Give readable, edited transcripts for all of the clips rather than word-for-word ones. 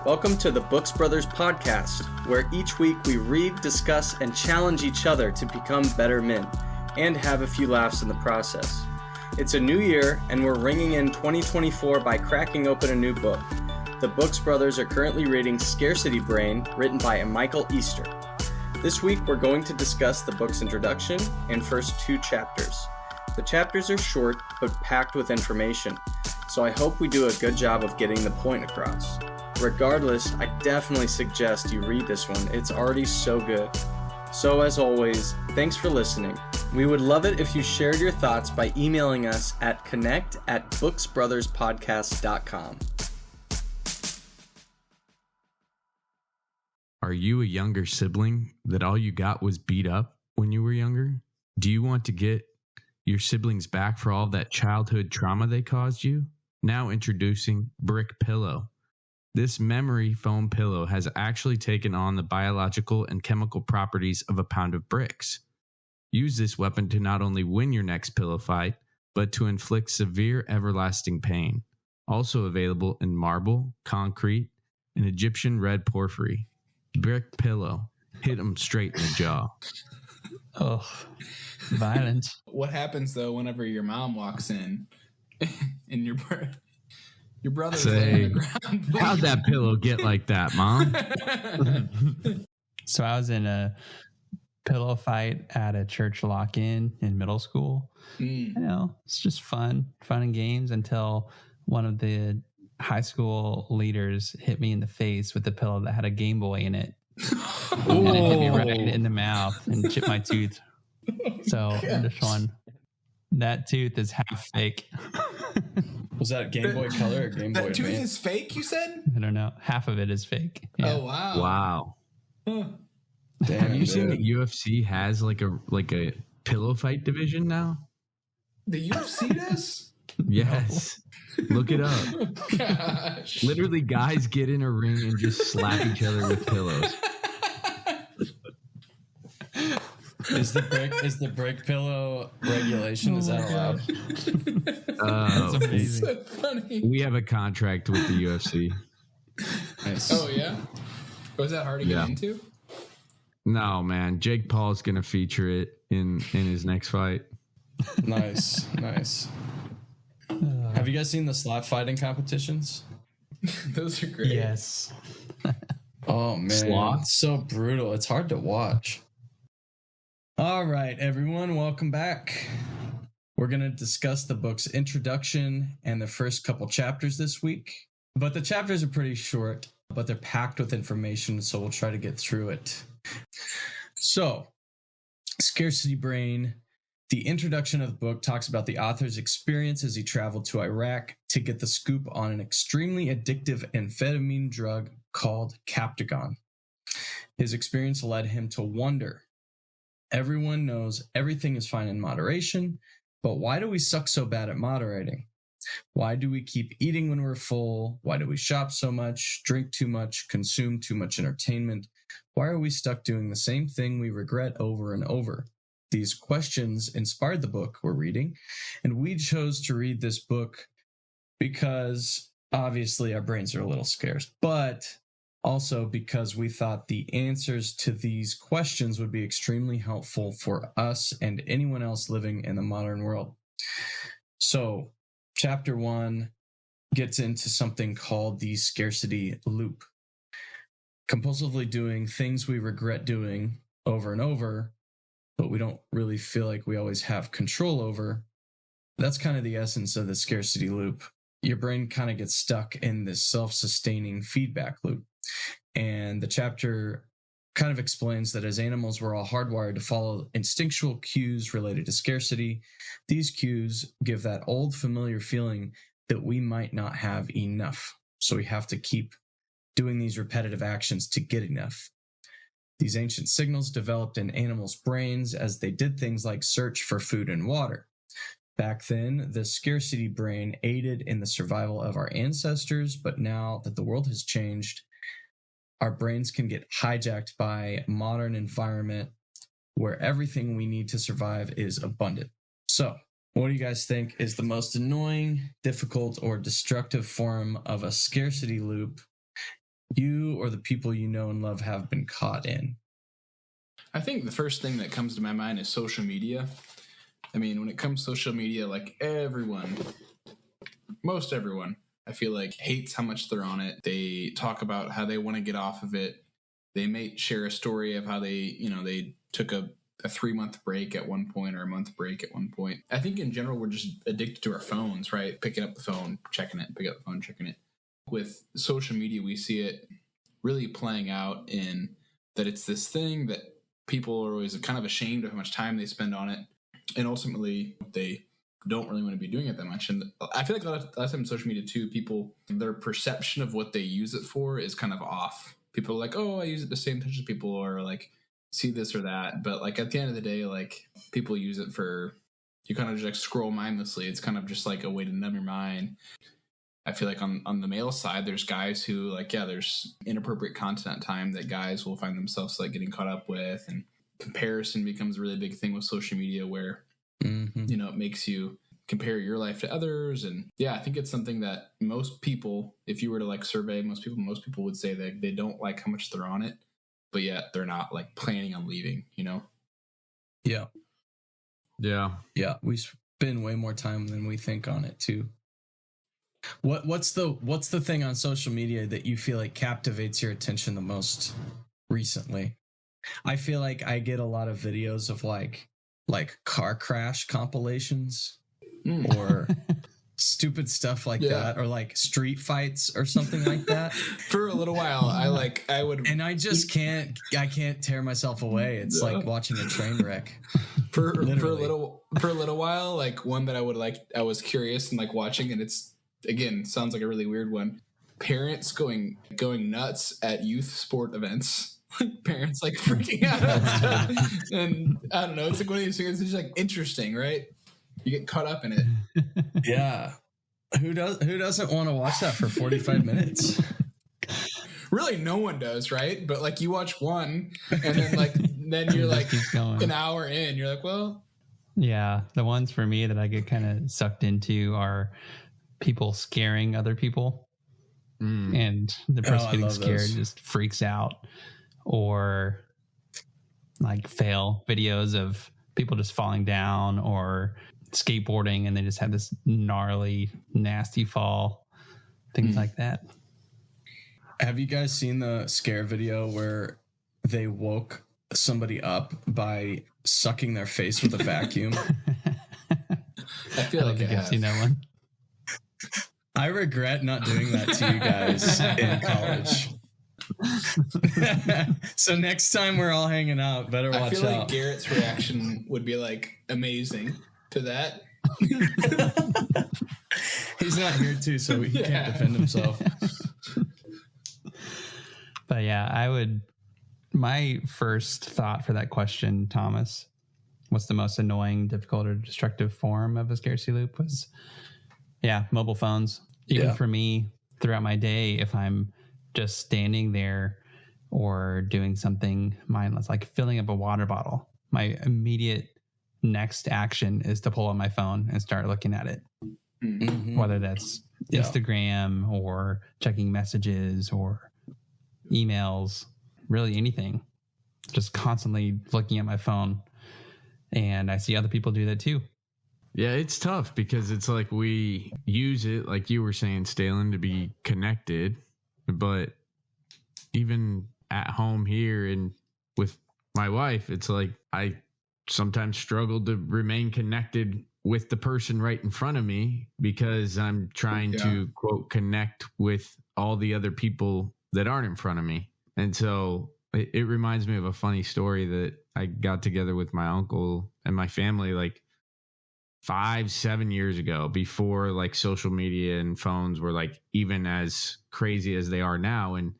Welcome to the Books Brothers podcast, where each week we read, discuss, and challenge each other to become better men, and have a few laughs in the process. It's a new year, and we're ringing in 2024 by cracking open a new book. The Books Brothers are currently reading Scarcity Brain, written by Michael Easter. This week we're going to discuss the book's introduction and first 2 chapters. The chapters are short, but packed with information, so I hope we do a good job of getting the point across. Regardless, I definitely suggest you read this one. It's already so good. So as always, thanks for listening. We would love it if you shared your thoughts by emailing us at connect@booksbrotherspodcast.com. Are you a younger sibling that all you got was beat up when you were younger? Do you want to get your siblings back for all that childhood trauma they caused you? Now introducing Brick Pillow. This memory foam pillow has actually taken on the biological and chemical properties of a pound of bricks. Use this weapon to not only win your next pillow fight, but to inflict severe everlasting pain. Also available in marble, concrete, and Egyptian red porphyry. Brick Pillow. Hit them straight in the jaw. Oh, violence. What happens though whenever your mom walks in and your brother's laying on the ground? How'd that pillow get like that, Mom? So I was in a pillow fight at a church lock-in in middle school. You know, it's just fun and games until one of the high school leaders hit me in the face with a pillow that had a Game Boy in it. And it hit me right in the mouth and chipped my tooth. So this one, that tooth is half fake. Was that Game Boy Color or Game Boy That tooth Advance? is fake, you said? I don't know. Half of it is fake. Yeah. Oh, wow. Wow. Huh. Damn, have you seen that UFC has like a pillow fight division now? The UFC does? Yes. No. Look it up. Oh, gosh. Literally, guys get in a ring and just slap each other with pillows. Is the brick pillow regulation? Is that allowed? That's amazing. So funny. We have a contract with the UFC. Nice. Oh, yeah? Was that hard to get into? No, man. Jake Paul's going to feature it in his next fight. Nice. Have you guys seen the slap fighting competitions? Those are great. Yes. Oh, man. Sloth? It's so brutal. It's hard to watch. All right, everyone. Welcome back. We're going to discuss the book's introduction and the first couple chapters this week. But the chapters are pretty short, but they're packed with information, so we'll try to get through it. So, Scarcity Brain. The introduction of the book talks about the author's experience as he traveled to Iraq to get the scoop on an extremely addictive amphetamine drug called Captagon. His experience led him to wonder. Everyone knows everything is fine in moderation, but why do we suck so bad at moderating? Why do we keep eating when we're full? Why do we shop so much, drink too much, consume too much entertainment? Why are we stuck doing the same thing we regret over and over? These questions inspired the book we're reading, and we chose to read this book because obviously our brains are a little scarce, but also because we thought the answers to these questions would be extremely helpful for us and anyone else living in the modern world. So, chapter 1 gets into something called the scarcity loop. Compulsively doing things we regret doing over and over, but we don't really feel like we always have control over. That's kind of the essence of the scarcity loop. Your brain kind of gets stuck in this self-sustaining feedback loop. And the chapter kind of explains that as animals, we're all hardwired to follow instinctual cues related to scarcity. These cues give that old familiar feeling that we might not have enough. So we have to keep doing these repetitive actions to get enough. These ancient signals developed in animals' brains as they did things like search for food and water. Back then, the scarcity brain aided in the survival of our ancestors, but now that the world has changed, our brains can get hijacked by modern environment where everything we need to survive is abundant. So, what do you guys think is the most annoying, difficult, or destructive form of a scarcity loop you or the people you know and love have been caught in? I think the first thing that comes to my mind is social media. I mean, when it comes to social media, like most everyone, I feel like hates how much they're on it. They talk about how they want to get off of it. They may share a story of how they took a 3-month break at one point or a month break at one point. I think in general, we're just addicted to our phones, right? Picking up the phone, checking it, pick up the phone, checking it. With social media, we see it really playing out in that it's this thing that people are always kind of ashamed of how much time they spend on it. And ultimately, they don't really want to be doing it that much. And I feel like a lot of time in social media too, people, their perception of what they use it for is kind of off. People are like, oh, I use it to stay in touch with people, or like see this or that. But like at the end of the day, like people use it for, you kind of just like scroll mindlessly. It's kind of just like a way to numb your mind. I feel like on the male side, there's guys who like, yeah, there's inappropriate content at time that guys will find themselves like getting caught up with, and comparison becomes a really big thing with social media where, it makes you compare your life to others. And yeah, I think it's something that most people, if you were to like survey most people would say that they don't like how much they're on it, but yet they're not like planning on leaving, Yeah. Yeah. We spend way more time than we think on it too. What's the thing on social media that you feel like captivates your attention the most recently? I feel like I get a lot of videos of like car crash compilations or stupid stuff like that, or like street fights or something like that. For a little while, I would, and I just can't tear myself away. It's like watching a train wreck. For a little while, like one that I was curious and like watching, and it's, again, sounds like a really weird one. Parents going nuts at youth sport events. Parents like freaking out and stuff. And I don't know, it's like one of these things. It's just like interesting, right? You get caught up in it. Yeah. Who doesn't want to watch that for 45 minutes? Really, no one does, right? But like you watch one, and then you're like an hour in, you're like, well, yeah. The ones for me that I get kind of sucked into are people scaring other people, and the person getting scared just freaks out, or like fail videos of people just falling down or skateboarding and they just had this gnarly, nasty fall, things like that. Have you guys seen the scare video where they woke somebody up by sucking their face with a vacuum? I feel like I've seen that one. I regret not doing that to you guys in college. So next time we're all hanging out, better watch out. I feel like Garrett's reaction would be like amazing to that. He's not here too, so he can't defend himself. But yeah, my first thought for that question, Thomas, what's the most annoying, difficult, or destructive form of a scarcity loop, was mobile phones. Even for me, throughout my day, if I'm just standing there or doing something mindless, like filling up a water bottle, my immediate next action is to pull out my phone and start looking at it. Whether that's Instagram or checking messages or emails, really anything, just constantly looking at my phone. And I see other people do that too. Yeah, it's tough because it's like we use it, like you were saying, Stalen, to be connected. But even at home here and with my wife, it's like I sometimes struggle to remain connected with the person right in front of me because I'm trying to, quote, connect with all the other people that aren't in front of me. And so it reminds me of a funny story that I got together with my uncle and my family like 5-7 years ago, before like social media and phones were like even as crazy as they are now. And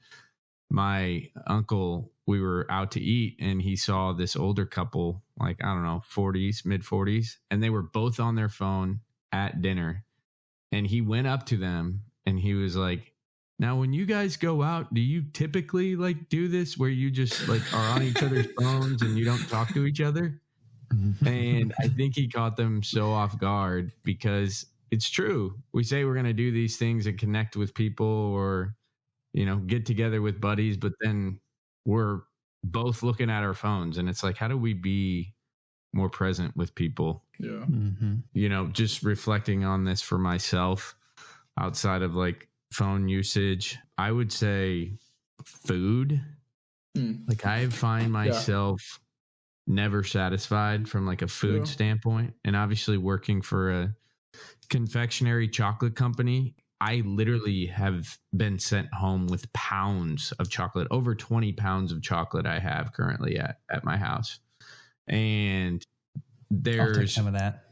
my uncle, we were out to eat and he saw this older couple, like, I don't know, 40s, mid 40s, and they were both on their phone at dinner. And he went up to them and he was like, now, when you guys go out, do you typically like do this where you just like are on each other's phones and you don't talk to each other? And I think he caught them so off guard because it's true. We say we're going to do these things and connect with people or, get together with buddies, but then we're both looking at our phones, and it's like, how do we be more present with people? Yeah. Mm-hmm. Just reflecting on this for myself outside of like phone usage, I would say food. Like I find myself never satisfied from like a food standpoint. And obviously working for a confectionery chocolate company, I literally have been sent home with pounds of chocolate, over 20 pounds of chocolate I have currently at my house. And I'll take there's some of that.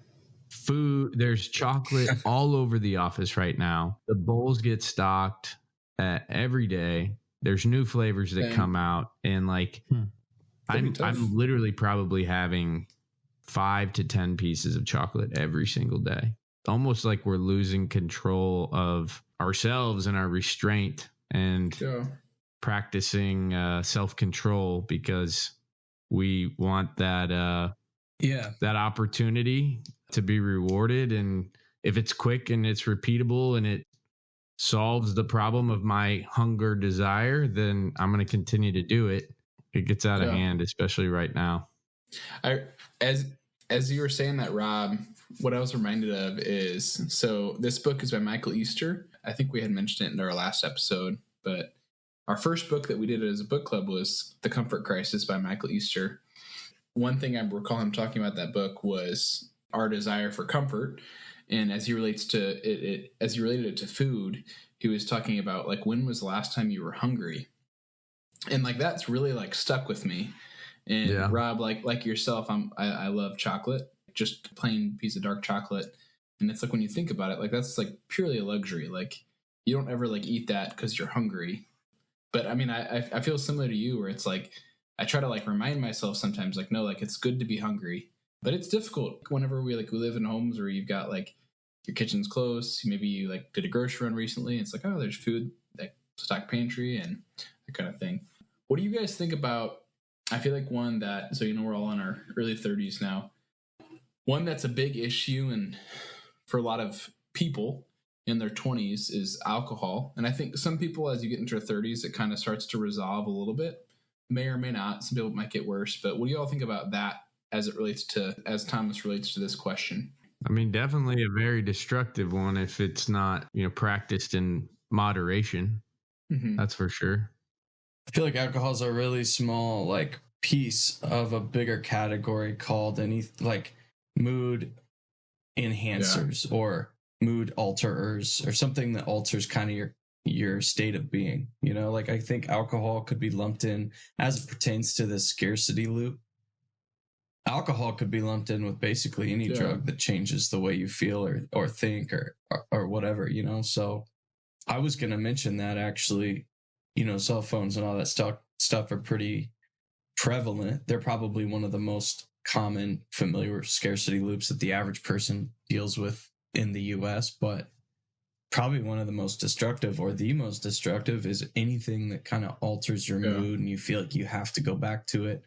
food, there's chocolate all over the office right now. The bowls get stocked every day. There's new flavors that come out, and like I'm literally probably having 5 to 10 pieces of chocolate every single day. Almost like we're losing control of ourselves and our restraint and practicing self-control because we want that that opportunity to be rewarded. And if it's quick and it's repeatable and it solves the problem of my hunger desire, then I'm going to continue to do it. It gets out of hand, especially right now. As you were saying that, Rob, what I was reminded of is, so this book is by Michael Easter. I think we had mentioned it in our last episode, but our first book that we did as a book club was The Comfort Crisis by Michael Easter. One thing I recall him talking about that book was our desire for comfort. And as he relates to it, as he related it to food, he was talking about like, when was the last time you were hungry? And like, that's really like stuck with me. And Rob, like yourself, I love chocolate, just plain piece of dark chocolate. And it's like, when you think about it, like that's like purely a luxury. Like you don't ever like eat that because you're hungry. But I mean, I feel similar to you where it's like, I try to like remind myself sometimes like, no, like it's good to be hungry, but it's difficult whenever we live in homes where you've got like your kitchen's close. Maybe you like did a grocery run recently. It's like, oh, there's food, like stock pantry and that kind of thing. What do you guys think about? I feel like one that, so we're all in our early 30s now. One that's a big issue and for a lot of people in their 20s is alcohol. And I think some people, as you get into their 30s, it kind of starts to resolve a little bit. May or may not. Some people might get worse. But what do you all think about that as Thomas relates to this question? I mean, definitely a very destructive one if it's not, practiced in moderation. Mm-hmm. That's for sure. I feel like alcohol is a really small like piece of a bigger category called mood enhancers or mood alterers or something that alters kind of your state of being. Like I think alcohol could be lumped in as it pertains to the scarcity loop. Alcohol could be lumped in with basically any drug that changes the way you feel or think or whatever, So I was going to mention that actually, cell phones and all that stuff are pretty prevalent. They're probably one of the most common familiar scarcity loops that the average person deals with in the US, but probably one of the most destructive or the most destructive is anything that kind of alters your mood and you feel like you have to go back to it.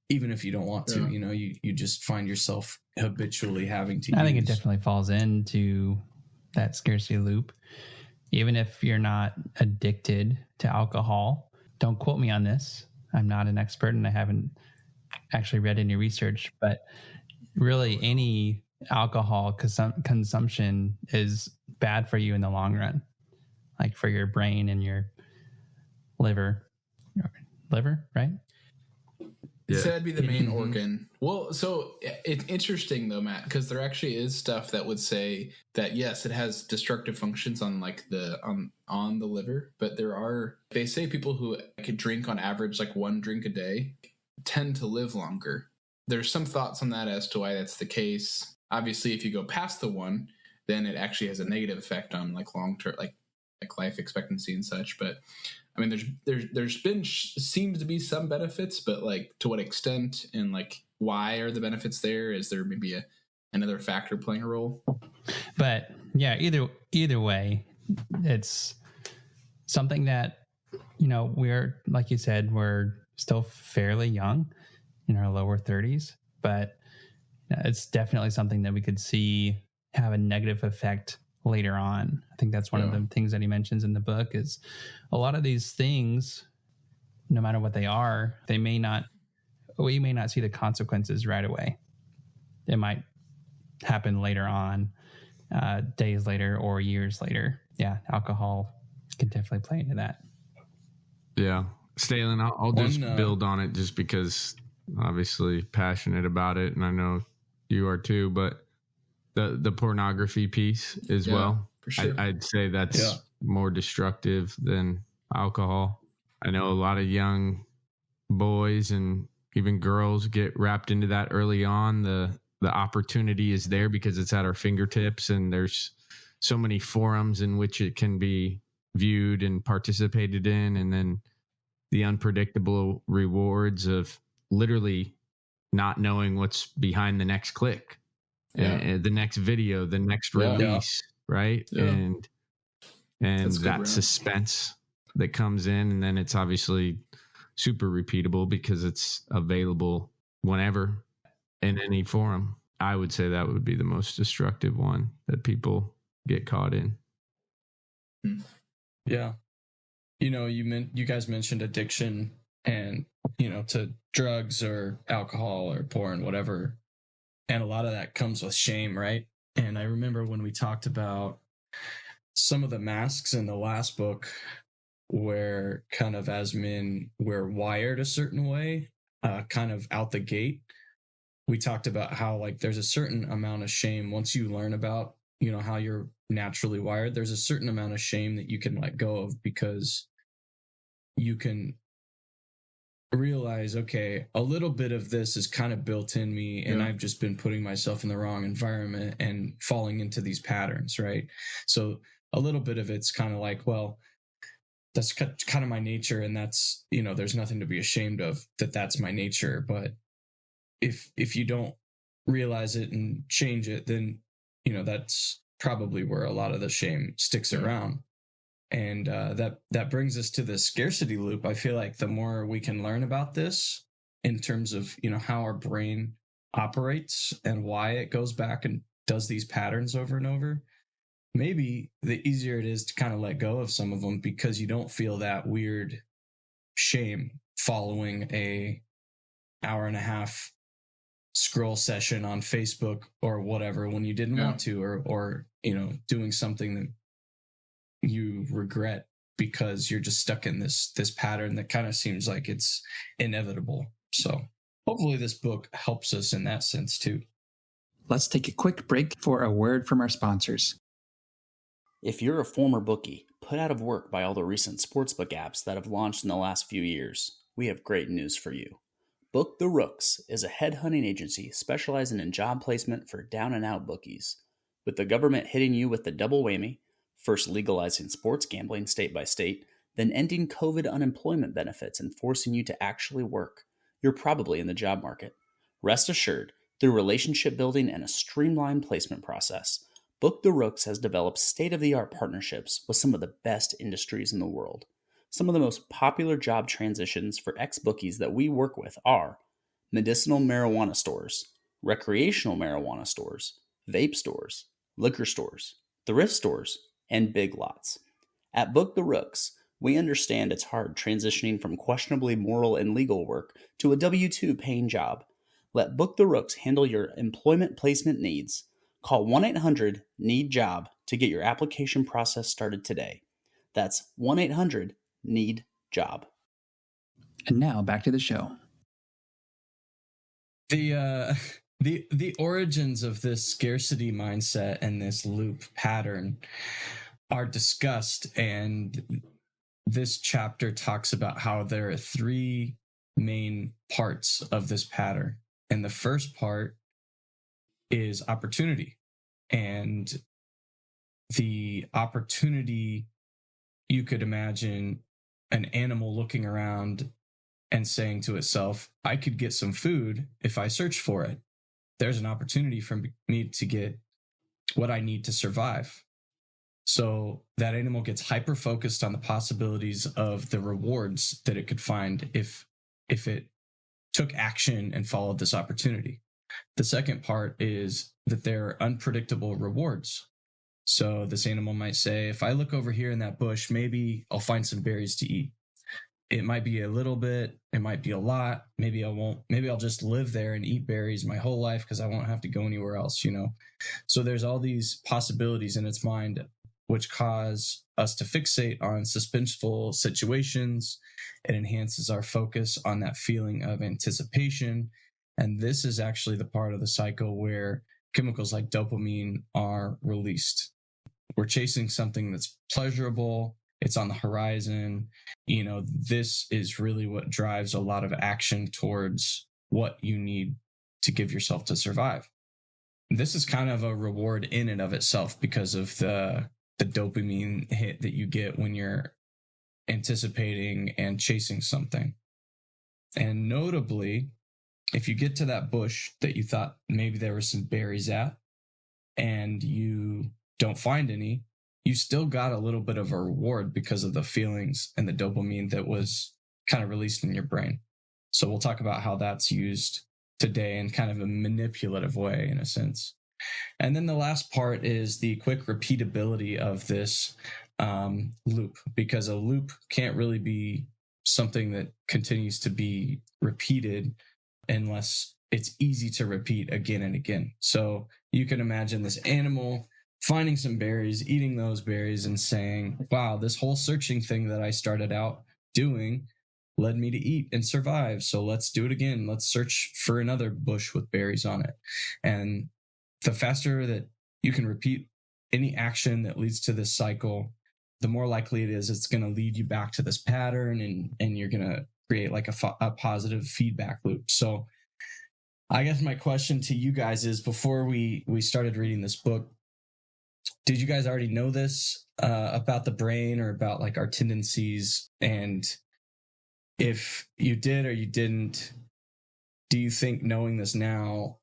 Even if you don't want to, you just find yourself habitually having to I think it definitely falls into that scarcity loop. Even if you're not addicted to alcohol, don't quote me on this. I'm not an expert and I haven't actually read any research, but really any alcohol consumption is bad for you in the long run, like for your brain and your liver, right? So that'd be the main organ. Well, so it's interesting though, Matt, because there actually is stuff that would say that yes, it has destructive functions on like on the liver, but they say people who could drink on average like 1 drink a day tend to live longer. There's some thoughts on that as to why that's the case. Obviously, if you go past the 1, then it actually has a negative effect on like long term, like life expectancy and such. But I mean, there's been seems to be some benefits, but like to what extent and like why are the benefits there? Is there maybe another factor playing a role? But yeah, either way, it's something that we're, like you said, we're still fairly young in our lower 30s, but it's definitely something that we could see have a negative effect later on. I think that's one of the things that he mentions in the book is a lot of these things, no matter what they are, we may not see the consequences right away. It might happen later on, days later or years later. Yeah, alcohol can definitely play into that. Yeah. Stalen, I'll just build on it just because obviously passionate about it, and I know you are too, but the pornography piece as well. For sure. I'd say that's more destructive than alcohol. I know a lot of young boys and even girls get wrapped into that early on. The opportunity is there because it's at our fingertips, and there's so many forums in which it can be viewed and participated in, and then the unpredictable rewards of literally not knowing what's behind the next click, and the next video, the next release, right? And that suspense that comes in, and then it's obviously super repeatable because it's available whenever in any forum. I would say that would be the most destructive one that people get caught in. Yeah. You guys mentioned addiction and, to drugs or alcohol or porn, whatever. And a lot of that comes with shame, right? And I remember when we talked about some of the masks in the last book where kind of as men, we're wired a certain way, kind of out the gate. We talked about how like there's a certain amount of shame once you learn about, how you're naturally wired. There's a certain amount of shame that you can let go of because you can realize, okay, a little bit of this is kind of built in me, and I've just been putting myself in the wrong environment and falling into these patterns, right? So a little bit of it's kind of like, well, that's kind of my nature, and that's, there's nothing to be ashamed of, that's my nature. But if you don't realize it and change it, then, that's probably where a lot of the shame sticks around. And that brings us to the scarcity loop. I feel like the more we can learn about this in terms of, how our brain operates and why it goes back and does these patterns over and over, maybe the easier it is to kind of let go of some of them because you don't feel that weird shame following a hour and a half scroll session on Facebook or whatever when you didn't want to, or doing something that you regret because you're just stuck in this pattern that kind of seems like it's inevitable. So hopefully this book helps us in that sense too. Let's take a quick break for a word from our sponsors. If you're a former bookie, put out of work by all the recent sportsbook apps that have launched in the last few years, we have great news for you. Book the Rooks is a headhunting agency specializing in job placement for down-and-out bookies. With the government hitting you with the double whammy, first legalizing sports gambling state by state, then ending COVID unemployment benefits and forcing you to actually work, you're probably in the job market. Rest assured, through relationship building and a streamlined placement process, Book the Rooks has developed state-of-the-art partnerships with some of the best industries in the world. Some of the most popular job transitions for ex-bookies that we work with are medicinal marijuana stores, recreational marijuana stores, vape stores, liquor stores, thrift stores, and big lots. At Book the Rooks, we understand it's hard transitioning from questionably moral and legal work to a W-2 paying job. Let Book the Rooks handle your employment placement needs. Call 1-800-NEED-JOB to get your application process started today. That's 1-800-NEED-JOB. And now back to the show. The origins of this scarcity mindset and this loop pattern are discussed, and this chapter talks about how there are three main parts of this pattern. And the first part is opportunity. And the opportunity, you could imagine an animal looking around and saying to itself, I could get some food if I search for it. There's an opportunity for me to get what I need to survive. So that animal gets hyper focused on the possibilities of the rewards that it could find if it took action and followed this opportunity. The second part is that there are unpredictable rewards. So this animal might say, if I look over here in that bush, maybe I'll find some berries to eat. It might be a little bit, it might be a lot. Maybe I won't. Maybe I'll just live there and eat berries my whole life because I won't have to go anywhere else, you know? So there's all these possibilities in its mind which cause us to fixate on suspenseful situations. It enhances our focus on that feeling of anticipation. And this is actually the part of the cycle where chemicals like dopamine are released. We're chasing something that's pleasurable. It's on the horizon. You know, this is really what drives a lot of action towards what you need to give yourself to survive. This is kind of a reward in and of itself because of the dopamine hit that you get when you're anticipating and chasing something. And notably, if you get to that bush that you thought maybe there were some berries at and you don't find any, you still got a little bit of a reward because of the feelings and the dopamine that was kind of released in your brain. So we'll talk about how that's used today in kind of a manipulative way, in a sense. And then the last part is the quick repeatability of this loop, because a loop can't really be something that continues to be repeated unless it's easy to repeat again and again. So you can imagine this animal finding some berries, eating those berries, and saying, wow, this whole searching thing that I started out doing led me to eat and survive. So let's do it again. Let's search for another bush with berries on it. And the faster that you can repeat any action that leads to this cycle, the more likely it is it's going to lead you back to this pattern, and you're going to create like a positive feedback loop. So I guess my question to you guys is, before we started reading this book, did you guys already know this about the brain or about like our tendencies? And if you did or you didn't, do you think knowing this now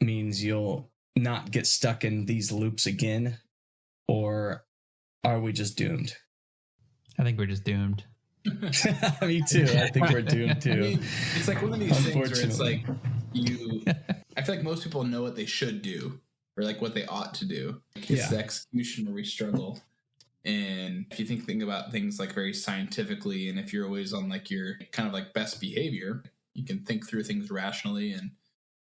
means you'll not get stuck in these loops again? Or are we just doomed? I think we're just doomed. Me too. I think we're doomed too. I mean, it's like one of these things where it's like I feel like most people know what they should do or like what they ought to do. It's the execution where we struggle. And if you think about things like very scientifically, and if you're always on like your kind of like best behavior, you can think through things rationally and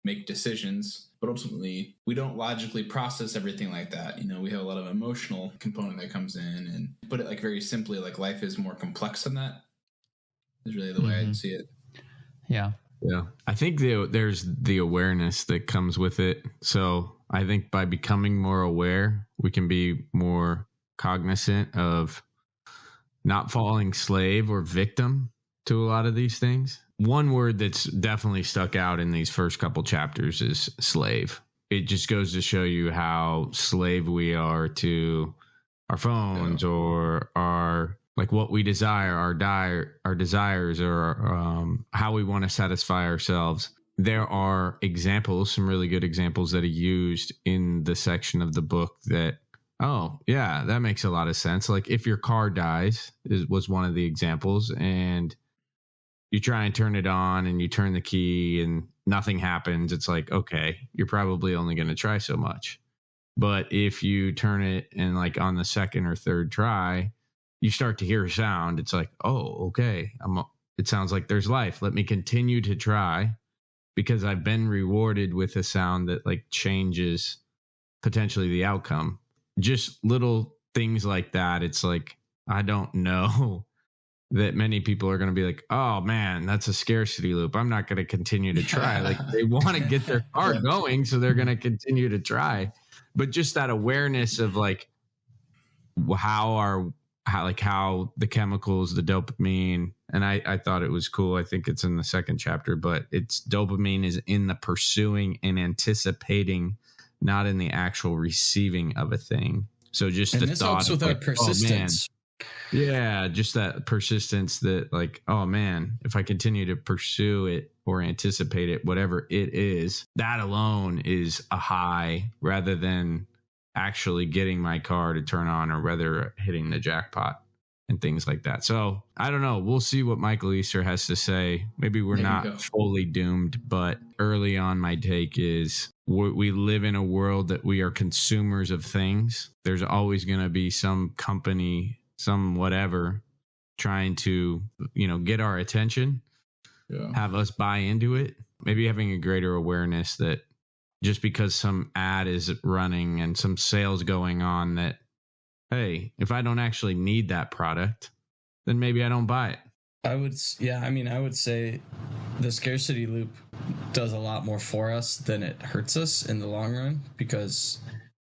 make decisions. But ultimately, we don't logically process everything like that. You know, we have a lot of emotional component that comes in, and put it like very simply, like life is more complex than that is really the way I'd see it. Yeah. Yeah. I think there's the awareness that comes with it. So I think by becoming more aware, we can be more cognizant of not falling slave or victim to a lot of these things. One word that's definitely stuck out in these first couple chapters is slave. It just goes to show you how slave we are to our phones or our like what we desire, our desires, or how we want to satisfy ourselves. There are examples, some really good examples that are used in the section of the book that, oh, yeah, that makes a lot of sense. Like if your car dies was one of the examples, and you try and turn it on and you turn the key and nothing happens. It's like, okay, you're probably only going to try so much. But if you turn it and like on the second or third try, you start to hear a sound. It's like, oh, okay. It sounds like there's life. Let me continue to try because I've been rewarded with a sound that like changes potentially the outcome. Just little things like that. It's like, I don't know that many people are going to be like, oh man, that's a scarcity loop. I'm not going to continue to try. Like they want to get their car going, so they're going to continue to try. But just that awareness of like how the chemicals, the dopamine, and I thought it was cool. I think it's in the second chapter, but it's dopamine is in the pursuing and anticipating, not in the actual receiving of a thing. So just the thought helps with our persistence. Yeah, just that persistence that like, oh man, if I continue to pursue it or anticipate it, whatever it is, that alone is a high rather than actually getting my car to turn on or whether hitting the jackpot and things like that. So I don't know. We'll see what Michael Easter has to say. Maybe we're not fully doomed, but early on my take is we live in a world that we are consumers of things. There's always going to be some company, some whatever, trying to, get our attention, have us buy into it. Maybe having a greater awareness that just because some ad is running and some sales going on, that, hey, if I don't actually need that product, then maybe I don't buy it. I would say the scarcity loop does a lot more for us than it hurts us in the long run, because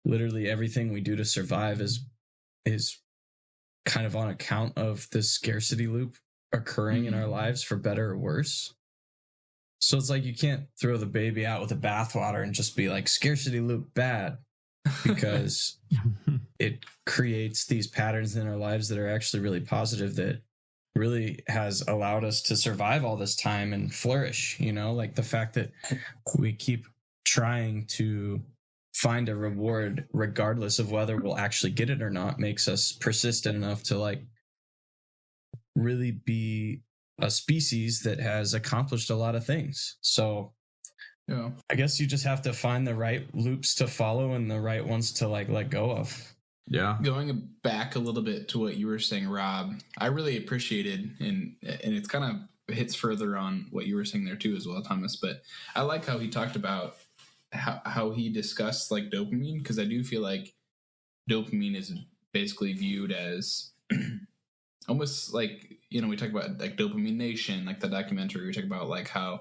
literally everything we do to survive is kind of on account of this scarcity loop occurring in our lives, for better or worse. So it's like you can't throw the baby out with the bathwater and just be like, scarcity loop bad, because it creates these patterns in our lives that are actually really positive, that really has allowed us to survive all this time and flourish. Like the fact that we keep trying to find a reward regardless of whether we'll actually get it or not makes us persistent enough to like really be a species that has accomplished a lot of things. So yeah, I guess you just have to find the right loops to follow and the right ones to like let go of. Yeah. Going back a little bit to what you were saying, Rob, I really appreciated, and it's kind of hits further on what you were saying there too as well, Thomas, but I like how he talked about how he discussed like dopamine, because I do feel like dopamine is basically viewed as almost like, we talk about like Dopamine Nation, like the documentary, we talk about like how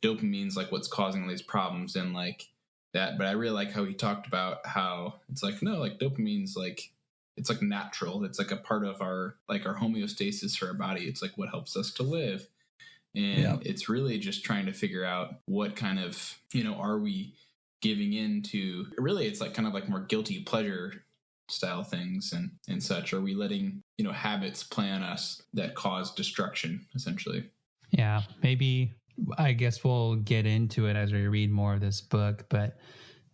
dopamine's like what's causing all these problems and like that. But I really like how he talked about how it's like, no, like dopamine's like, it's like natural. It's like a part of our homeostasis for our body. It's like what helps us to live. And It's really just trying to figure out what kind of, are we giving in to, really it's like kind of like more guilty pleasure style things and such. Are we letting, habits play on us that cause destruction, essentially? Yeah, maybe, I guess we'll get into it as we read more of this book, but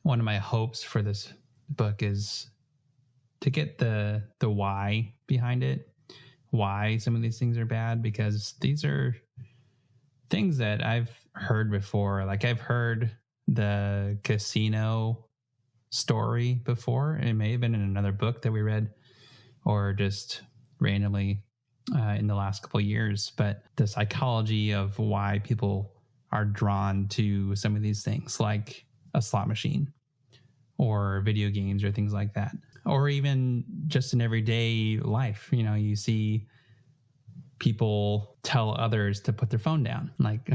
one of my hopes for this book is to get the why behind it, why some of these things are bad, because these are things that I've heard before. Like I've heard the casino story before. It may have been in another book that we read or just randomly in the last couple of years, but the psychology of why people are drawn to some of these things, like a slot machine or video games or things like that, or even just in everyday life. You see people tell others to put their phone down. Like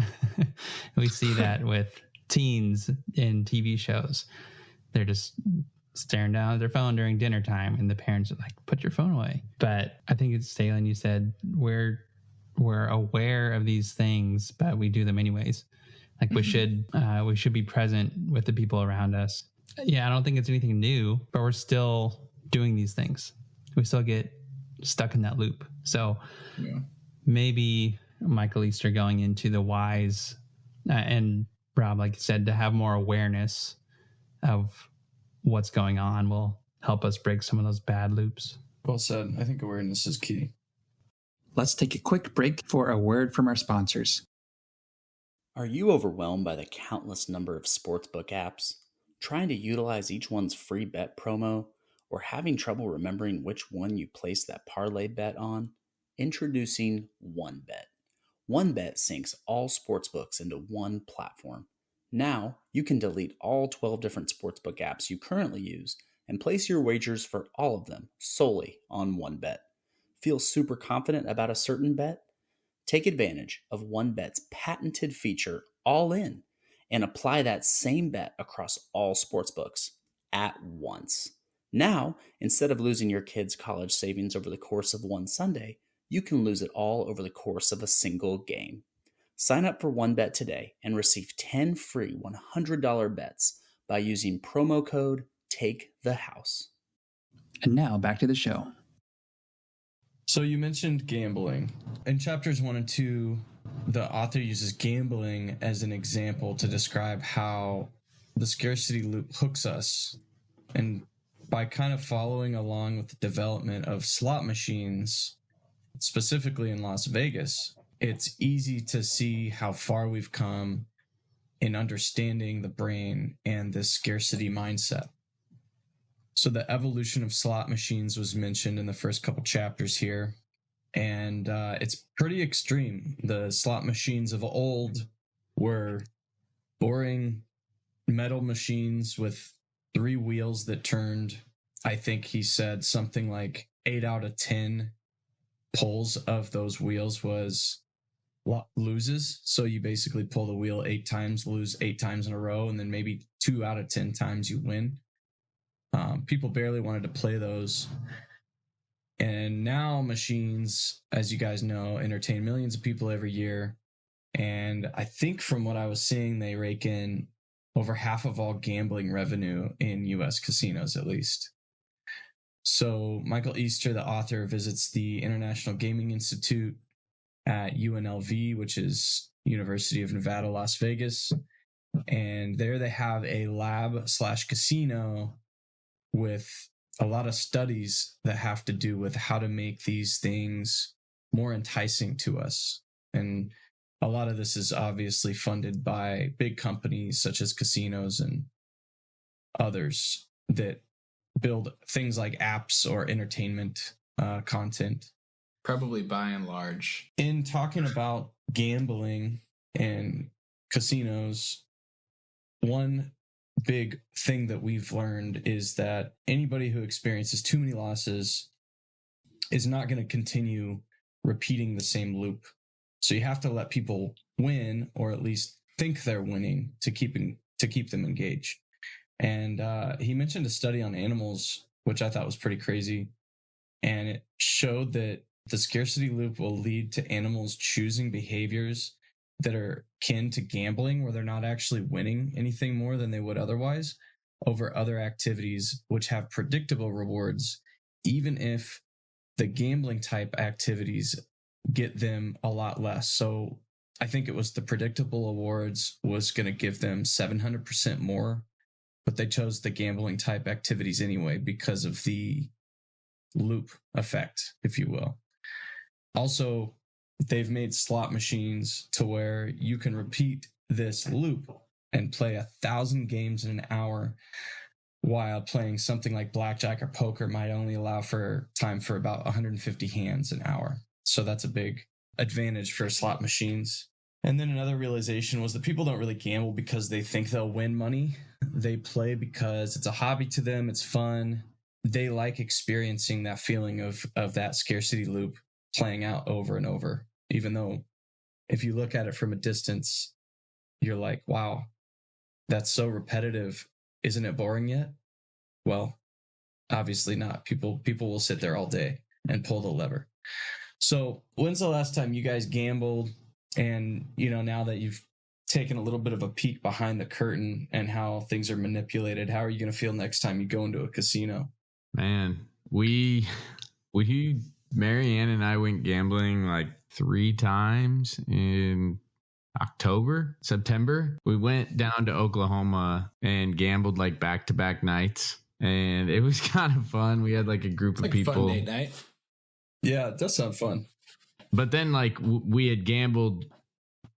we see that with teens in TV shows. They're just staring down at their phone during dinner time, and the parents are like, put your phone away. But I think it's Stalen, you said we're aware of these things, but we do them anyways. Like we should be present with the people around us. Yeah, I don't think it's anything new, but we're still doing these things. We still get stuck in that loop. So maybe Michael Easter going into the whys, and Rob, like you said, to have more awareness of what's going on will help us break some of those bad loops. Well said. I think awareness is key. Let's take a quick break for a word from our sponsors. Are you overwhelmed by the countless number of sportsbook apps, trying to utilize each one's free bet promo, or having trouble remembering which one you placed that parlay bet on? Introducing OneBet. OneBet syncs all sportsbooks into one platform. Now, you can delete all 12 different sportsbook apps you currently use and place your wagers for all of them solely on OneBet. Feel super confident about a certain bet? Take advantage of OneBet's patented feature, All In, and apply that same bet across all sportsbooks at once. Now, instead of losing your kids' college savings over the course of one Sunday, you can lose it all over the course of a single game. Sign up for OneBet today and receive 10 free $100 bets by using promo code TAKETHEHOUSE. And now back to the show. So you mentioned gambling. In chapters 1 and 2, the author uses gambling as an example to describe how the scarcity loop hooks us. And by kind of following along with the development of slot machines, specifically in Las Vegas, it's easy to see how far we've come in understanding the brain and this scarcity mindset. So the evolution of slot machines was mentioned in the first couple chapters here, and it's pretty extreme. The slot machines of old were boring metal machines with 3 wheels that turned. I think he said something like 8 out of 10 pulls of those wheels was loses. So you basically pull the wheel 8 times, lose 8 times in a row, and then maybe 2 out of 10 times you win. People barely wanted to play those. And now machines, as you guys know, entertain millions of people every year. And I think from what I was seeing, they rake in over half of all gambling revenue in US casinos, at least. So Michael Easter, the author, visits the International Gaming Institute at UNLV, which is University of Nevada, Las Vegas. And there they have a lab/casino with a lot of studies that have to do with how to make these things more enticing to us. And a lot of this is obviously funded by big companies such as casinos and others that build things like apps or entertainment content. Probably by and large. In talking about gambling and casinos, one big thing that we've learned is that anybody who experiences too many losses is not going to continue repeating the same loop. So you have to let people win, or at least think they're winning, to keep them engaged. And he mentioned a study on animals, which I thought was pretty crazy. And it showed that the scarcity loop will lead to animals choosing behaviors that are kin to gambling, where they're not actually winning anything more than they would otherwise, over other activities which have predictable rewards, even if the gambling type activities get them a lot less. So I think it was the predictable awards was going to give them 700% more, but they chose the gambling type activities anyway because of the loop effect, if you will. Also, they've made slot machines to where you can repeat this loop and play 1,000 games in an hour, while playing something like blackjack or poker might only allow for time for about 150 hands an hour. So that's a big advantage for slot machines. And then another realization was that people don't really gamble because they think they'll win money. They play because it's a hobby to them. It's fun. They like experiencing that feeling of that scarcity loop playing out over and over, even though if you look at it from a distance, you're like, wow, that's so repetitive. Isn't it boring yet? Well, obviously not. People will sit there all day and pull the lever. So when's the last time you guys gambled? And, now that you've taken a little bit of a peek behind the curtain and how things are manipulated, how are you going to feel next time you go into a casino? Man, Marianne and I went gambling like 3 times in September. We went down to Oklahoma and gambled like back-to-back nights. And it was kind of fun. We had like a group of people. Fun date night. Yeah, it does sound fun. But then like we had gambled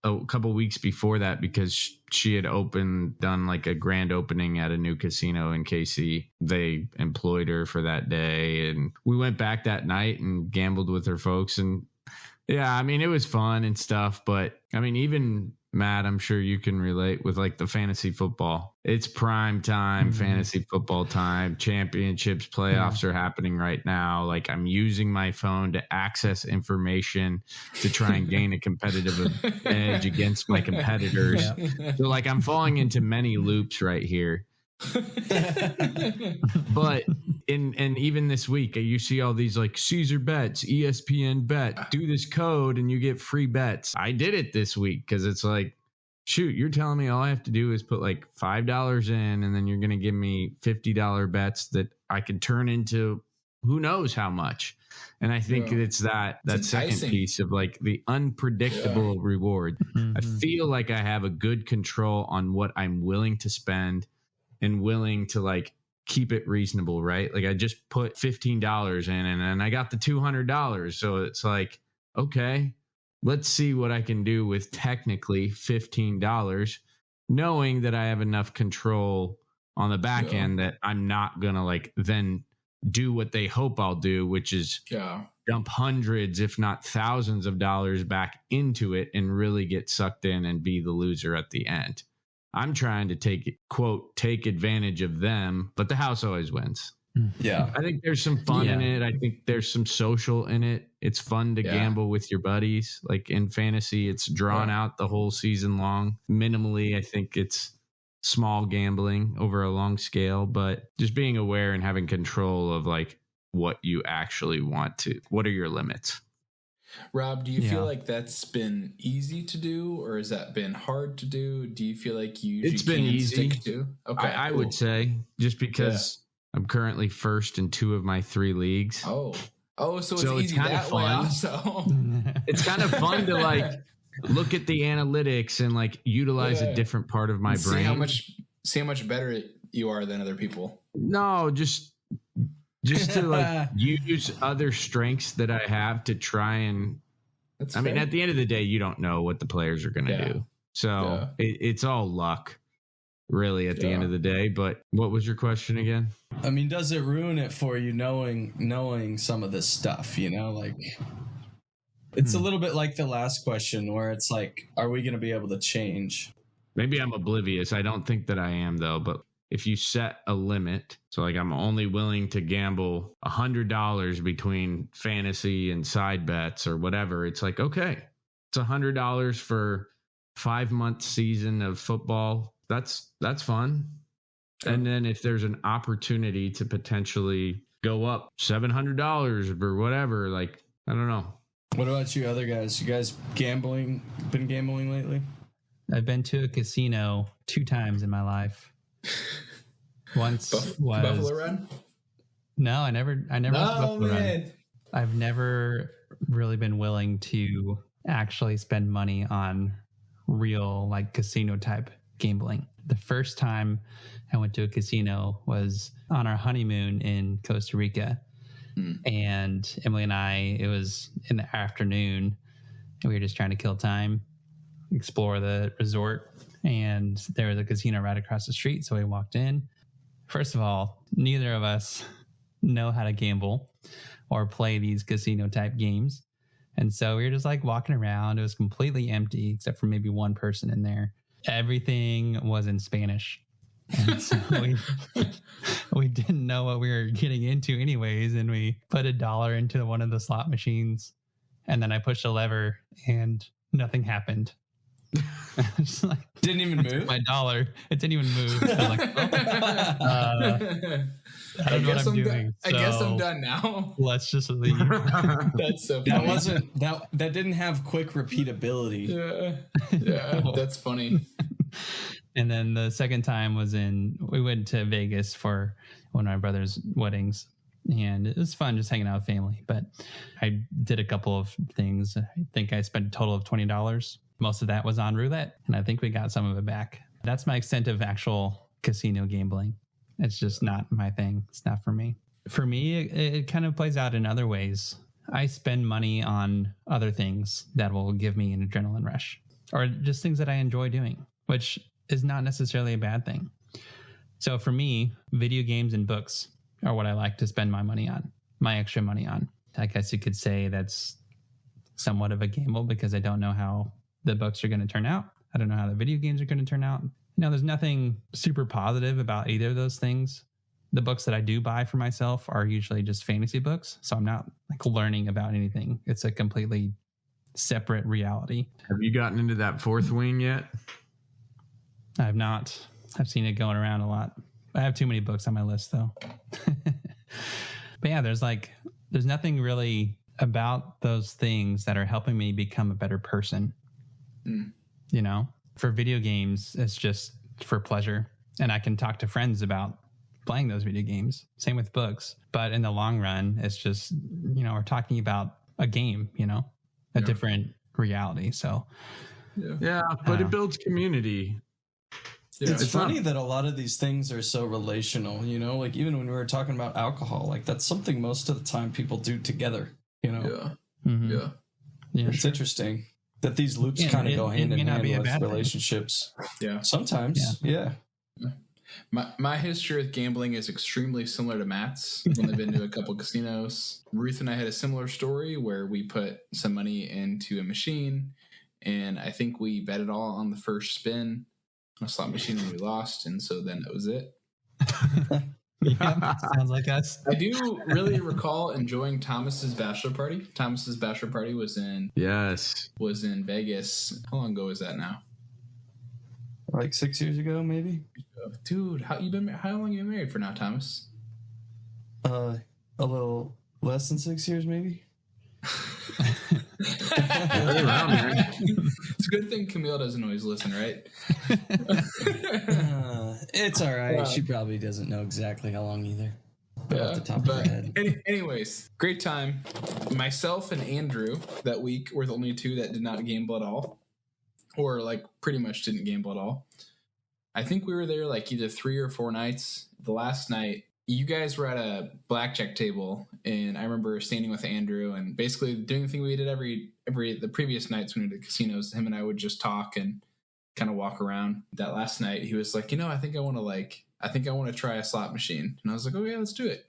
a couple weeks before that because she had done like a grand opening at a new casino in KC. They employed her for that day, and we went back that night and gambled with her folks. And yeah, I mean, it was fun and stuff, but I mean, even Matt, I'm sure you can relate with like the fantasy football. It's prime time, fantasy football time. Championships, playoffs are happening right now. Like, I'm using my phone to access information to try and gain a competitive edge against my competitors. Yeah. So like, I'm falling into many loops right here. But and even this week you see all these like Caesar bets, ESPN bet, do this code and you get free bets. I did it this week because it's like, shoot, you're telling me all I have to do is put like $5 in and then you're going to give me $50 bets that I can turn into who knows how much. And I think it's that second piece of like the unpredictable reward. I feel like I have a good control on what I'm willing to spend and willing to like keep it reasonable, right? Like I just put $15 in and I got the $200. So it's like, okay, let's see what I can do with technically $15 knowing that I have enough control on the back end that I'm not going to like then do what they hope I'll do, which is dump hundreds, if not thousands of dollars back into it and really get sucked in and be the loser at the end. I'm trying to take advantage of them, but the house always wins. Yeah. I think there's some fun in it. I think there's some social in it. It's fun to gamble with your buddies. Like in fantasy, it's drawn out the whole season long. Minimally, I think it's small gambling over a long scale, but just being aware and having control of like what you actually want to. What are your limits? Rob, do you feel like that's been easy to do, or has that been hard to do? Do you feel like you usually it's been easy stick to? Okay, I would say, just because I'm currently first in 2 of my 3 leagues. So it's easy kind that of way fun. also. It's kind of fun to like look at the analytics and like utilize a different part of my brain. See how much better you are than other people. No, just to like use other strengths that I have to try and. I mean, at the end of the day, you don't know what the players are going to do, so it's all luck, really, at the end of the day. But what was your question again? I mean, does it ruin it for you knowing some of this stuff? You know, like it's a little bit like the last question, where it's like, are we going to be able to change? Maybe I'm oblivious. I don't think that I am, though. But if you set a limit, so like I'm only willing to gamble $100 between fantasy and side bets or whatever, it's like, okay, it's $100 for 5-month season of football. That's fun. And then if there's an opportunity to potentially go up $700 or whatever, like, I don't know. What about you other guys? You guys been gambling lately? I've been to a casino 2 times in my life. Once was Buffalo Run? No, I never went to Buffalo Run. I've never really been willing to actually spend money on real like casino type gambling. The first time I went to a casino was on our honeymoon in Costa Rica. And Emily and I, it was in the afternoon and we were just trying to kill time, explore the resort, and there was a casino right across the street. So we walked in. First of all, neither of us know how to gamble or play these casino type games. And so we were just like walking around. It was completely empty except for maybe one person in there. Everything was in Spanish. And so we didn't know what we were getting into anyways. And we put $1 into one of the slot machines. And then I pushed a lever and nothing happened. Like, didn't even move? My $1. It didn't even move. I was like, I don't know what I'm doing. I guess I'm done now. Let's just leave. That's so funny. That didn't have quick repeatability. Yeah, that's funny. And then the second time was we went to Vegas for one of my brother's weddings. And it was fun just hanging out with family. But I did a couple of things. I think I spent a total of $20. Most of that was on roulette, and I think we got some of it back. That's my extent of actual casino gambling. It's just not my thing. It's not for me. For me, it kind of plays out in other ways. I spend money on other things that will give me an adrenaline rush, or just things that I enjoy doing, which is not necessarily a bad thing. So for me, video games and books are what I like to spend my money on, my extra money on. I guess you could say that's somewhat of a gamble because I don't know how the books are going to turn out. I don't know how the video games are going to turn out. There's nothing super positive about either of those things. The books that I do buy for myself are usually just fantasy books. So I'm not like learning about anything. It's a completely separate reality. Have you gotten into that Fourth Wing yet? I have not. I've seen it going around a lot. I have too many books on my list though. But yeah, there's nothing really about those things that are helping me become a better person. For video games, it's just for pleasure. And I can talk to friends about playing those video games. Same with books. But in the long run, it's just, we're talking about a game, a different reality. So, but it builds community. Yeah. It's funny that a lot of these things are so relational, like even when we were talking about alcohol, like that's something most of the time people do together, Mm-hmm. Yeah. It's interesting. that these loops kind of go hand in hand with relationships. Yeah. Sometimes. Yeah. My history with gambling is extremely similar to Matt's. When I've been to a couple casinos, Ruth and I had a similar story where we put some money into a machine, and I think we bet it all on the first spin on a slot machine, and we lost, and so then that was it. Yeah, sounds like us. I do really recall enjoying Thomas's bachelor party. Thomas's bachelor party was in Vegas. How long ago was that now? Like 6 years ago, maybe. Dude, how long you been married for now, Thomas? A little less than 6 years, maybe. It's a good thing Camille doesn't always listen, right? It's all right. She probably doesn't know exactly how long either. Off the top of her head. Anyways, great time. Myself and Andrew that week were the only two that did not gamble at all, or like pretty much didn't gamble at all. I think we were there like either 3 or 4 nights. The last night, you guys were at a blackjack table, and I remember standing with Andrew and basically doing the thing we did every the previous nights when we went to casinos. Him and I would just talk and kind of walk around. That last night, he was like, I think I want to try a slot machine, and I was like, oh yeah, let's do it.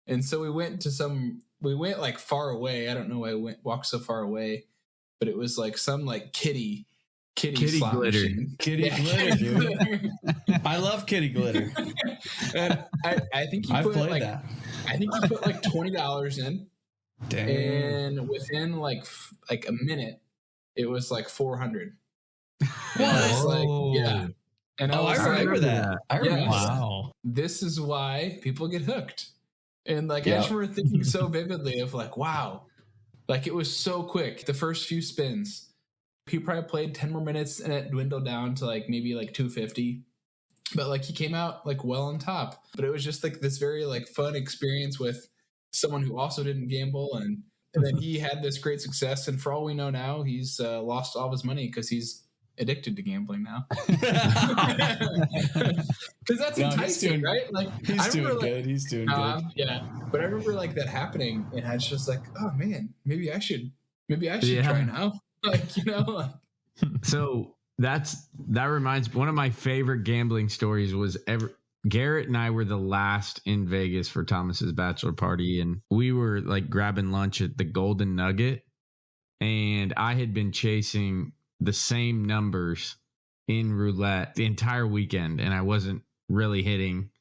And so we went like far away. I don't know why we walked so far away, but it was like some like kitty slot glitter machine. Glitter, dude. I love kitty glitter. And I think you put like that. I think you put like $20 in. Damn. And within like a minute, it was like 400. What? Yeah. And I remember that. I remember. Wow. This is why people get hooked. And like I just remember thinking so vividly of like, wow, like it was so quick. The first few spins, he probably played 10 more minutes and it dwindled down to like maybe like 250. But like he came out like well on top. But it was just like this very like fun experience with someone who also didn't gamble, and then he had this great success. And for all we know now, he's lost all of his money because he's addicted to gambling now. Because that's enticing, right? Like he's doing good. He's doing good. Yeah, but I remember like that happening, and I was just like, oh man, maybe I should try now. Like, like. So that reminds one of my favorite gambling stories was Garrett and I were the last in Vegas for Thomas's bachelor party, and we were like grabbing lunch at the Golden Nugget, and I had been chasing the same numbers in roulette the entire weekend, and I wasn't really hitting.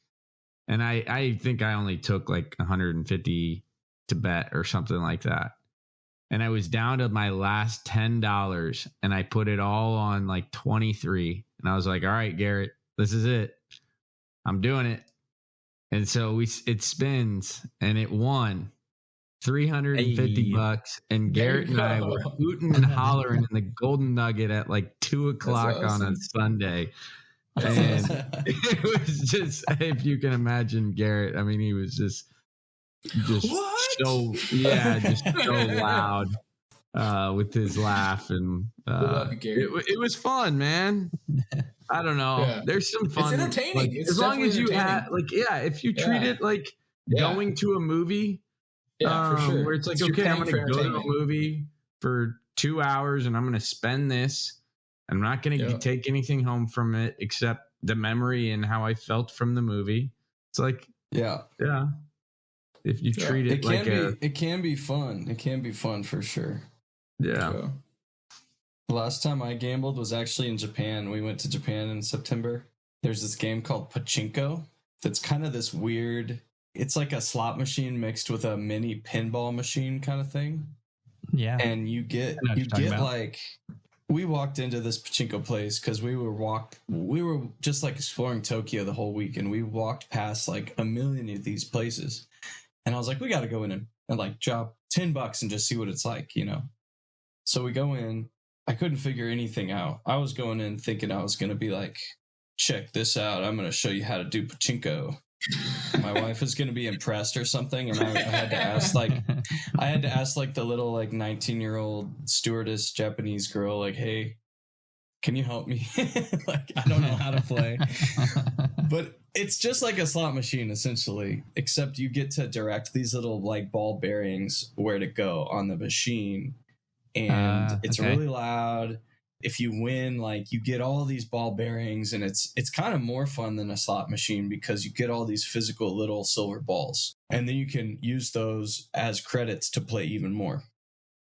And I think I only took like 150 to bet or something like that. And I was down to my last $10, and I put it all on like 23. And I was like, all right, Garrett, this is it. I'm doing it. And so it spins, and it won $350. And Garrett and I were hooting and hollering in the Golden Nugget at like 2:00 on a Sunday. And it was just, if you can imagine Garrett, I mean, he was just what? just so loud with his laugh, and it was fun, man. I don't know. Yeah. There's some fun. It's entertaining. Like, as long as you have, like, if you treat it like going to a movie, for sure. where it's like, okay, I'm going to go to a movie for 2 hours, and I'm going to spend this. I'm not going to take anything home from it except the memory and how I felt from the movie. It's like, yeah. If you treat it like it can be fun. It can be fun for sure. Yeah. The last time I gambled was actually in Japan. We went to Japan in September. There's this game called Pachinko that's kind of this weird, it's like a slot machine mixed with a mini pinball machine kind of thing. Yeah. And you get like, we walked into this Pachinko place because we were just like exploring Tokyo the whole week, and we walked past like a million of these places. And I was like, we got to go in and like drop $10 and just see what it's like, So we go in. I couldn't figure anything out. I was going in thinking I was going to be like, check this out. I'm going to show you how to do Pachinko. My wife was going to be impressed or something. And I had to ask like the little like 19-year-old stewardess Japanese girl, like, hey, can you help me? Like, I don't know how to play. But it's just like a slot machine, essentially, except you get to direct these little like ball bearings where to go on the machine. and it's okay. really loud. If you win, like you get all these ball bearings, and it's kind of more fun than a slot machine because you get all these physical little silver balls, and then you can use those as credits to play even more.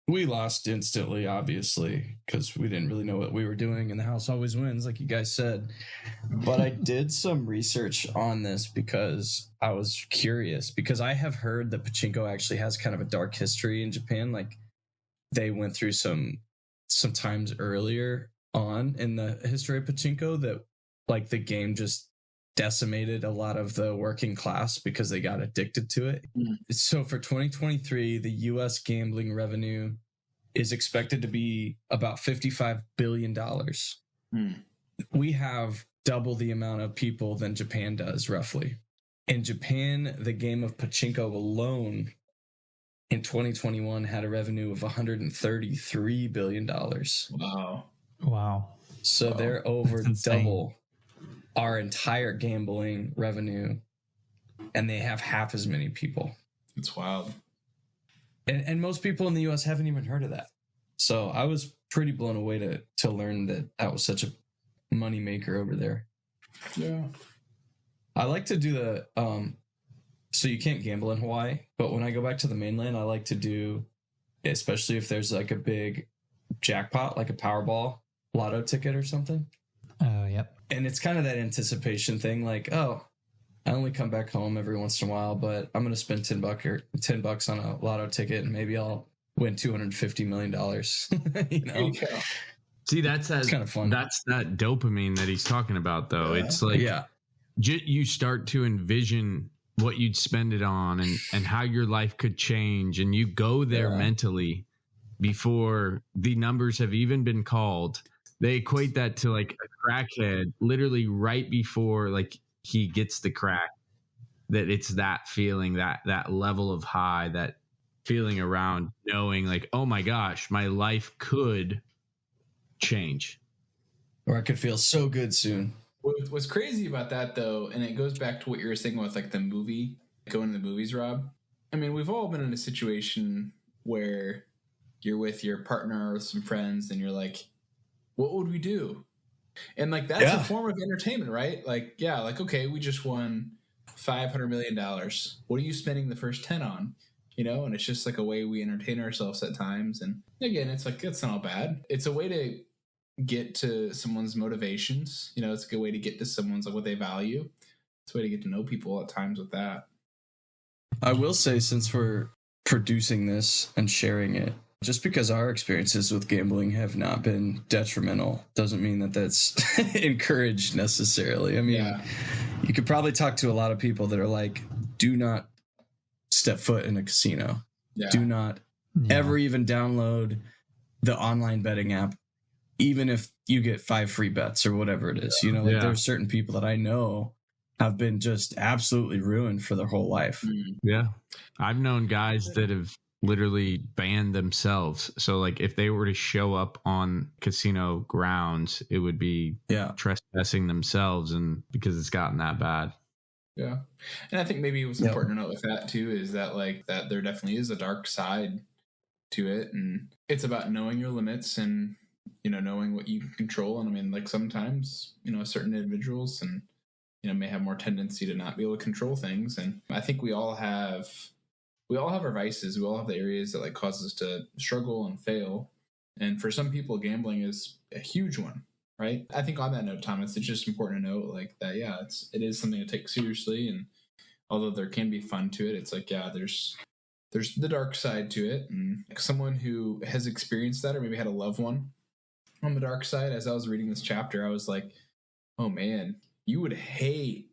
We lost instantly, obviously, because we didn't really know what we were doing, and the house always wins, like you guys said. But I did some research on this because I was curious, because I have heard that pachinko actually has kind of a dark history in Japan. Like they went through some times earlier on in the history of pachinko that like the game just decimated a lot of the working class because they got addicted to it. So for 2023, the US gambling revenue is expected to be about $55 billion. We have double the amount of people than Japan does, roughly. In Japan, the game of pachinko alone in 2021 had a revenue of $133 billion. Wow. So they're over double our entire gambling revenue, and they have half as many people. It's wild. And most people in the US haven't even heard of that. So I was pretty blown away to learn that was such a moneymaker over there. Yeah. I like to do the so you can't gamble in Hawaii, but when I go back to the mainland, I like to do, especially if there's like a big jackpot, like a Powerball lotto ticket or something. Oh, yep. And it's kind of that anticipation thing, like, oh, I only come back home every once in a while, but I'm going to spend $10 on a lotto ticket, and maybe I'll win $250 million. You know? See, that's kind of fun. That's that dopamine that he's talking about, though. Yeah. It's like, you start to envision what you'd spend it on and how your life could change. And you go there mentally before the numbers have even been called. They equate that to like a crackhead, literally right before like he gets the crack, that it's that feeling, that level of high, that feeling around knowing like, oh my gosh, my life could change. Or I could feel so good soon. What's crazy about that, though, and it goes back to what you were saying with like the movie, going to the movies, Rob. I mean, we've all been in a situation where you're with your partner or some friends and you're like, what would we do? And like, that's a form of entertainment, right? Like, like, okay, we just won $500 million. What are you spending the first 10 on? You know, and it's just like a way we entertain ourselves at times. And again, it's like, it's not bad. It's a way to get to someone's motivations. You know, it's a good way to get to someone's like what they value. It's a way to get to know people at times with that. I will say, since we're producing this and sharing it, just because our experiences with gambling have not been detrimental doesn't mean that that's encouraged necessarily. I mean, you could probably talk to a lot of people that are like, do not step foot in a casino. Do not ever even download the online betting app, even if you get 5 free bets or whatever it is. You know, like there's certain people that I know have been just absolutely ruined for their whole life. Yeah. I've known guys that have literally banned themselves. So like if they were to show up on casino grounds, it would be trespassing themselves, and because it's gotten that bad. Yeah. And I think maybe what's important to note with that too is that like that there definitely is a dark side to it, and it's about knowing your limits and, you know, knowing what you can control. And I mean, like sometimes, you know, certain individuals and, you know, may have more tendency to not be able to control things. And I think we all have our vices. We all have the areas that like cause us to struggle and fail. And for some people, gambling is a huge one, right? I think on that note, Thomas, it's just important to note like that, it is something to take seriously. And although there can be fun to it, it's like, there's the dark side to it. And like someone who has experienced that or maybe had a loved one on the dark side, as I was reading this chapter, I was like, oh man, you would hate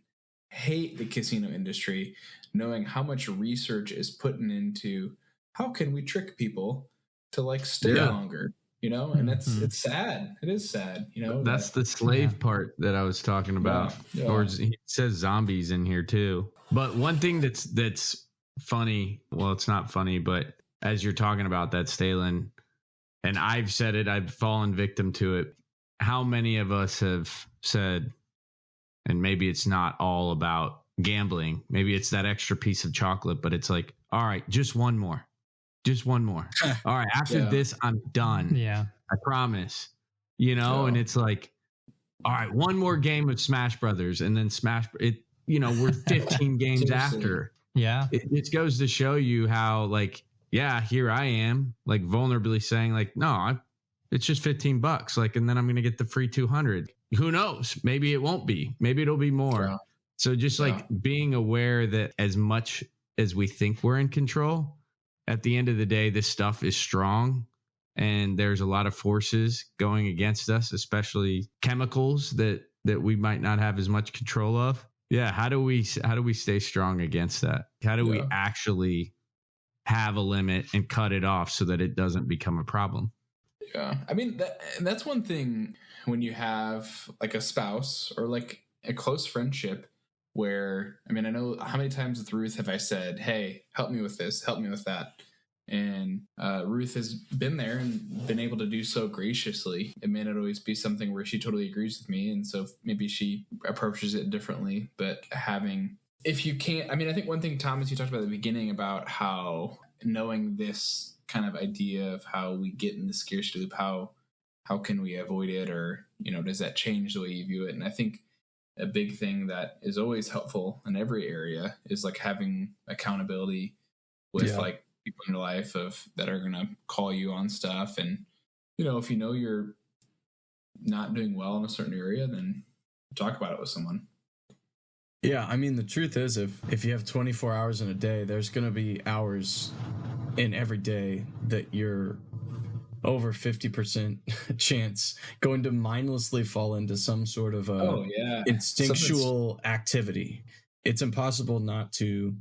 the casino industry, knowing how much research is putting into how can we trick people to like stay longer, you know? And it's sad. It is sad, you know. That's the slave part that I was talking about. Or he says zombies in here too. But one thing that's funny, well, it's not funny, but as you're talking about that, Stalen, and I've said it, I've fallen victim to it. How many of us have said, and maybe it's not all about gambling, maybe it's that extra piece of chocolate, but it's like, all right, just one more. Just one more. All right. After this, I'm done. Yeah. I promise. And it's like, all right, one more game of Smash Brothers, and then we're 15 games after. Yeah. It goes to show you how, like, here I am, like, vulnerably saying, like, no, it's just $15, like, and then I'm going to get the free 200. Who knows? Maybe it won't be. Maybe it'll be more. Yeah. So just like being aware that as much as we think we're in control, at the end of the day, this stuff is strong. And there's a lot of forces going against us, especially chemicals that we might not have as much control of. Yeah. How do we stay strong against that? How do we actually have a limit and cut it off so that it doesn't become a problem? Yeah. I mean, that's one thing when you have like a spouse or like a close friendship where, I mean, I know how many times with Ruth have I said, hey, help me with this, help me with that. And Ruth has been there and been able to do so graciously. It may not always be something where she totally agrees with me, and so maybe she approaches it differently. But if you can't, I mean, I think one thing, Thomas, you talked about at the beginning about how knowing this kind of idea of how we get in the scarcity loop, how can we avoid it, or does that change the way you view it? And I think a big thing that is always helpful in every area is like having accountability with like people in your life that are going to call you on stuff. And, if you're not doing well in a certain area, then talk about it with someone. Yeah. I mean, the truth is if you have 24 hours in a day, there's going to be hours in every day that you're over 50% chance going to mindlessly fall into some sort of instinctual activity. It's impossible not to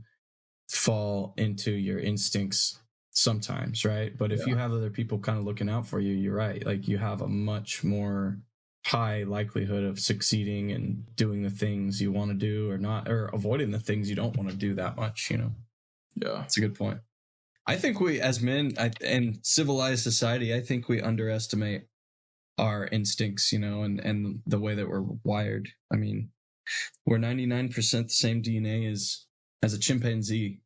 fall into your instincts sometimes, right? But if you have other people kind of looking out for you, you're right. Like, you have a much more high likelihood of succeeding and doing the things you want to do, or avoiding the things you don't want to do that much, Yeah, it's a good point. I think we, as men in civilized society, I think we underestimate our instincts, and the way that we're wired. I mean, we're 99% the same DNA as a chimpanzee.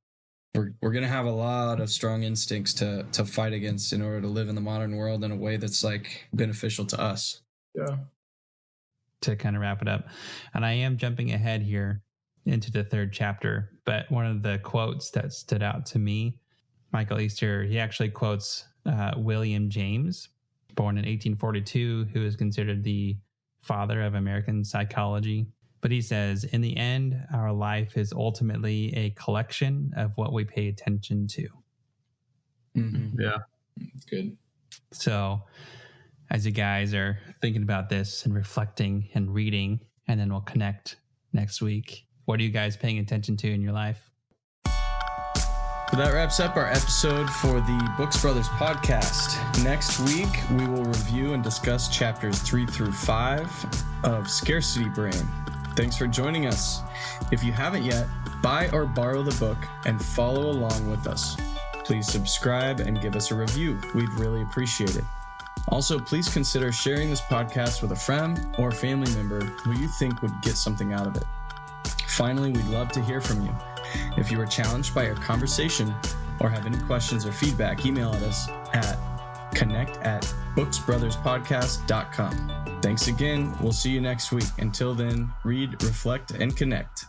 We're going to have a lot of strong instincts to fight against in order to live in the modern world in a way that's like beneficial to us. Yeah. To kind of wrap it up, and I am jumping ahead here into the third chapter, but one of the quotes that stood out to me, Michael Easter, he actually quotes William James, born in 1842, who is considered the father of American psychology. But he says, in the end, our life is ultimately a collection of what we pay attention to. Mm-hmm. Yeah. Good. So as you guys are thinking about this and reflecting and reading, and then we'll connect next week, what are you guys paying attention to in your life? So that wraps up our episode for the Books Brothers podcast. Next week, we will review and discuss chapters 3 through 5 of Scarcity Brain. Thanks for joining us. If you haven't yet, buy or borrow the book and follow along with us. Please subscribe and give us a review. We'd really appreciate it. Also, please consider sharing this podcast with a friend or family member who you think would get something out of it. Finally, we'd love to hear from you. If you were challenged by our conversation or have any questions or feedback, email us at connect@booksbrotherspodcast.com. Thanks again. We'll see you next week. Until then, read, reflect, and connect.